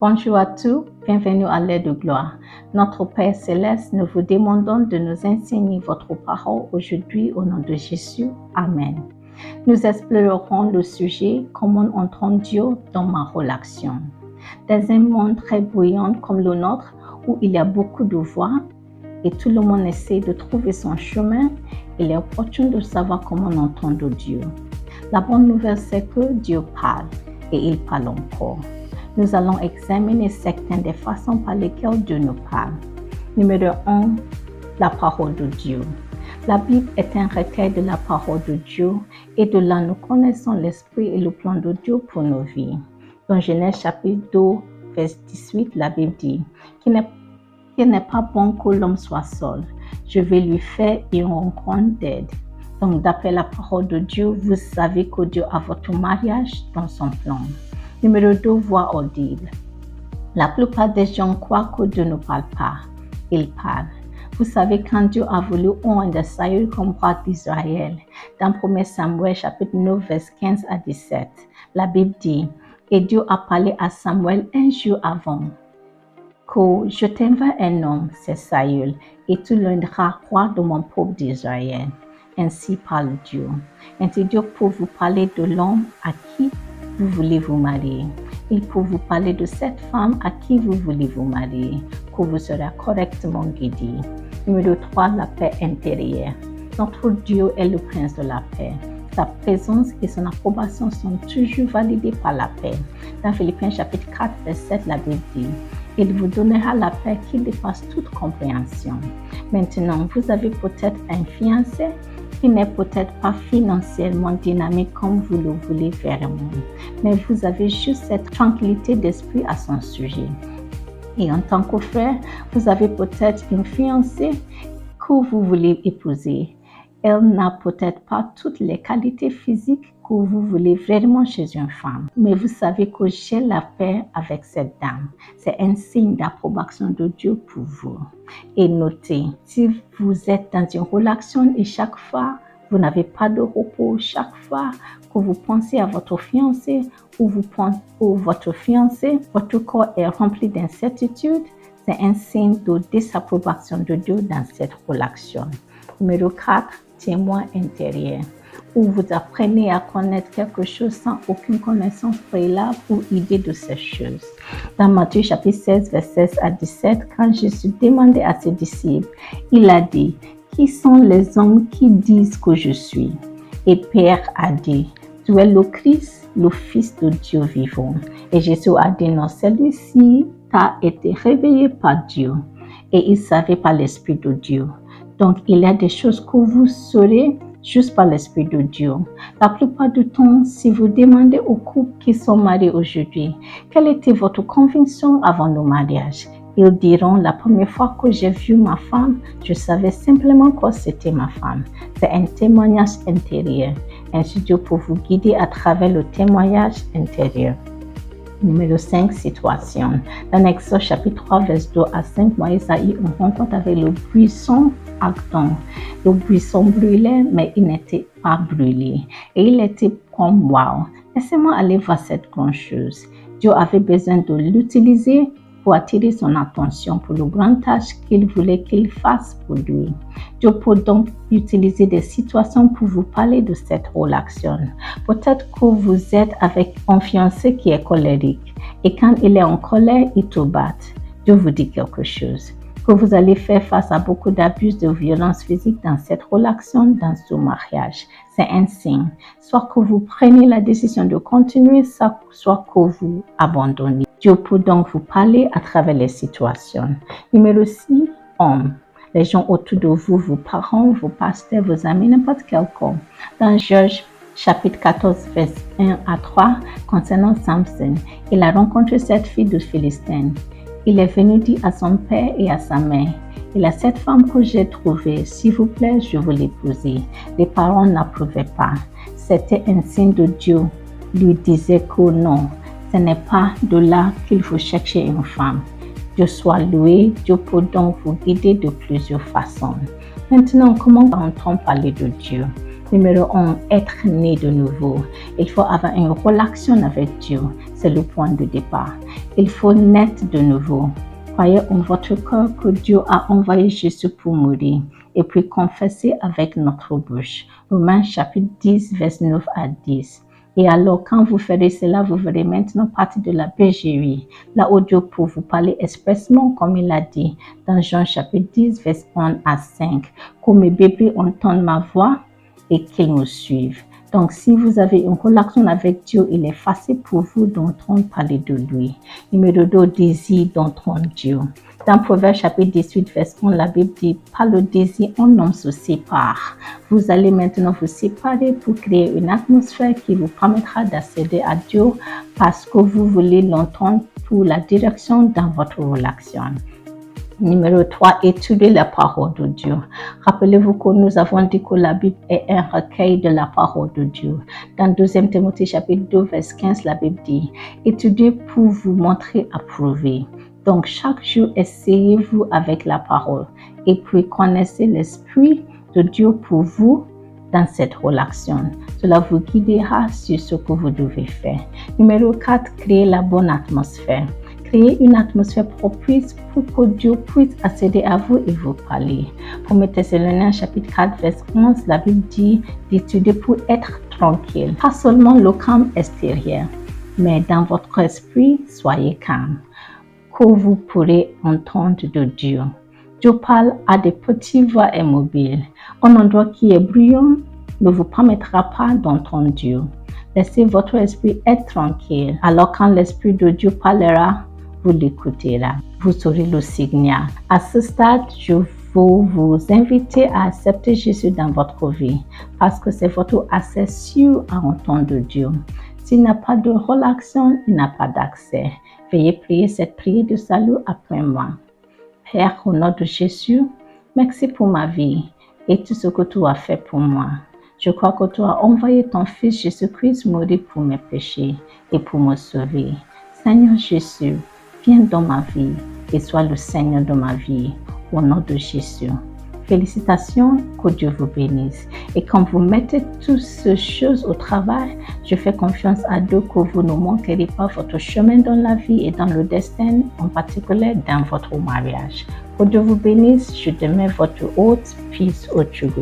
Bonjour à tous, bienvenue à l'heure de gloire. Notre Père Céleste, nous vous demandons de nous enseigner votre parole aujourd'hui au nom de Jésus. Amen. Nous explorerons le sujet « Comment entendre Dieu dans ma relation ». Dans un monde très bruyant comme le nôtre, où il y a beaucoup de voix et tout le monde essaie de trouver son chemin, il est opportun de savoir comment entendre Dieu. La bonne nouvelle, c'est que Dieu parle et il parle encore. Nous allons examiner certaines des façons par lesquelles Dieu nous parle. Numéro 1, la parole de Dieu. La Bible est un recueil de la parole de Dieu et de là nous connaissons l'esprit et le plan de Dieu pour nos vies. Dans Genèse chapitre 2, verset 18, la Bible dit qu'il n'est pas bon que l'homme soit seul. Je vais lui faire une rencontre d'aide. Donc d'après la parole de Dieu, vous savez que Dieu a votre mariage dans son plan. Numéro 2, voix audible. La plupart des gens croient que Dieu ne parle pas. Il parle. Vous savez, quand Dieu a voulu oindre Saül comme roi d'Israël, dans 1 Samuel chapitre 9, verset 15 à 17, la Bible dit, « Et Dieu a parlé à Samuel un jour avant, que je t'envoie un homme, c'est Saül, et tu l'oindras roi de mon peuple d'Israël. » Ainsi parle Dieu. Ainsi Dieu peut vous parler de l'homme à qui vous voulez vous marier. Il peut vous parler de cette femme à qui vous voulez vous marier, que vous serez correctement guidé. Numéro 3, la paix intérieure. Notre Dieu est le prince de la paix. Sa présence et son approbation sont toujours validées par la paix. Dans Philippiens chapitre 4, verset 7, la Bible dit, « Il vous donnera la paix qui dépasse toute compréhension. » Maintenant, vous avez peut-être un fiancé qui n'est peut-être pas financièrement dynamique comme vous le voulez vraiment, mais vous avez juste cette tranquillité d'esprit à son sujet. Et en tant que frère, vous avez peut-être une fiancée que vous voulez épouser. Elle n'a peut-être pas toutes les qualités physiques que vous voulez vraiment chez une femme, mais vous savez que j'ai la paix avec cette dame. C'est un signe d'approbation de Dieu pour vous. Et notez, si vous êtes dans une relation et chaque fois, vous n'avez pas de repos, chaque fois que vous pensez à votre fiancé ou votre fiancé, votre corps est rempli d'incertitude, c'est un signe de désapprobation de Dieu dans cette relation. Numéro 4, témoin intérieur, où vous apprenez à connaître quelque chose sans aucune connaissance préalable ou idée de ces choses. Dans Matthieu chapitre 16, verset 16 à 17, quand Jésus demandait à ses disciples, il a dit, « Qui sont les hommes qui disent que je suis ?» Et Pierre a dit, « Tu es le Christ, le Fils de Dieu vivant. » Et Jésus a dit, « Non, celui-ci t'a été révélé par Dieu. » Et il savait par l'Esprit de Dieu. Donc, il y a des choses que vous saurez juste par l'Esprit de Dieu. La plupart du temps, si vous demandez aux couples qui sont mariés aujourd'hui, quelle était votre conviction avant le mariage? Ils diront, la première fois que j'ai vu ma femme, je savais simplement que c'était ma femme. C'est un témoignage intérieur. Ainsi, Dieu peut vous guider à travers le témoignage intérieur. Numéro 5, situation. Dans Exode chapitre 3, verset 2 à 5, Moïse a eu une rencontre avec le buisson ardent. Le buisson brûlait, mais il n'était pas brûlé. Et il était comme, wow, laissez-moi aller voir cette grande chose. Dieu avait besoin de l'utiliser pour attirer son attention pour le grand tâche qu'il voulait qu'il fasse pour lui. Dieu peut donc utiliser des situations pour vous parler de cette relation. Peut-être que vous êtes avec un fiancé qui est colérique et quand il est en colère, il te bat. Dieu vous dit quelque chose. Que vous allez faire face à beaucoup d'abus de violence physique dans cette relation, dans ce mariage. C'est un signe. Soit que vous preniez la décision de continuer, soit que vous abandonnez. Dieu peut donc vous parler à travers les situations. Numéro 6, homme. Les gens autour de vous, vos parents, vos pasteurs, vos amis, n'importe quel corps. Dans Judges chapitre 14, verset 1 à 3, concernant Samson, il a rencontré cette fille de Philistin. Il est venu dire à son père et à sa mère, « Il y a cette femme que j'ai trouvée, s'il vous plaît, je veux l'épouser. » Les parents n'approuvaient pas. C'était un signe de Dieu. Lui disait que non, ce n'est pas de là qu'il faut chercher une femme. Dieu soit loué, Dieu peut donc vous guider de plusieurs façons. Maintenant, comment entend parler de Dieu? Numéro 1, être né de nouveau. Il faut avoir une relation avec Dieu. C'est le point de départ. Il faut naître de nouveau. Croyez en votre cœur que Dieu a envoyé Jésus pour mourir et puis confesser avec notre bouche. Romains chapitre 10, verset 9 à 10. Et alors, quand vous ferez cela, vous verrez maintenant partie de la bergerie, là où Dieu peut vous parler expressément comme il a dit dans Jean chapitre 10, verset 1 à 5. Que mes bébés entendent ma voix et qu'ils me suivent. Donc, si vous avez une relation avec Dieu, il est facile pour vous d'entendre parler de lui. Numéro 2, désir d'entendre Dieu. Dans Proverbe chapitre 18, verset 1, la Bible dit, par le désir, un homme se sépare. Vous allez maintenant vous séparer pour créer une atmosphère qui vous permettra d'accéder à Dieu parce que vous voulez l'entendre pour la direction dans votre relation. Numéro 3, étudier la parole de Dieu. Rappelez-vous que nous avons dit que la Bible est un recueil de la parole de Dieu. Dans 2 Timothée chapitre 2, verset 15, la Bible dit, étudiez pour vous montrer approuvé. Donc, chaque jour, essayez-vous avec la parole et puis connaissez l'Esprit de Dieu pour vous dans cette relation. Cela vous guidera sur ce que vous devez faire. Numéro 4, créer la bonne atmosphère. Créer une atmosphère propice pour que Dieu puisse accéder à vous et vous parler. Pour Thessaloniciens chapitre 4, verset 11, la Bible dit d'étudier pour être tranquille. Pas seulement le calme extérieur, mais dans votre esprit, soyez calme. Que vous pourrez entendre de Dieu. Dieu parle à des petites voix immobiles. Un endroit qui est bruyant ne vous permettra pas d'entendre Dieu. Laissez votre esprit être tranquille. Alors quand l'Esprit de Dieu parlera, vous l'écouterez. Vous saurez le signal. À ce stade, je veux vous inviter à accepter Jésus dans votre vie parce que c'est votre accès sûr à entendre Dieu. S'il n'y a pas de relation, il n'y a pas d'accès. Veuillez prier cette prière de salut après moi. Père, au nom de Jésus, merci pour ma vie et tout ce que tu as fait pour moi. Je crois que tu as envoyé ton Fils Jésus-Christ mourir pour mes péchés et pour me sauver. Seigneur Jésus, viens dans ma vie et sois le Seigneur de ma vie. Au nom de Jésus. Félicitations, que Dieu vous bénisse. Et quand vous mettez toutes ces choses au travail, je fais confiance à Dieu que vous ne manquerez pas votre chemin dans la vie et dans le destin, en particulier dans votre mariage. Que Dieu vous bénisse. Je demeure votre hôte, Peace au Dieu.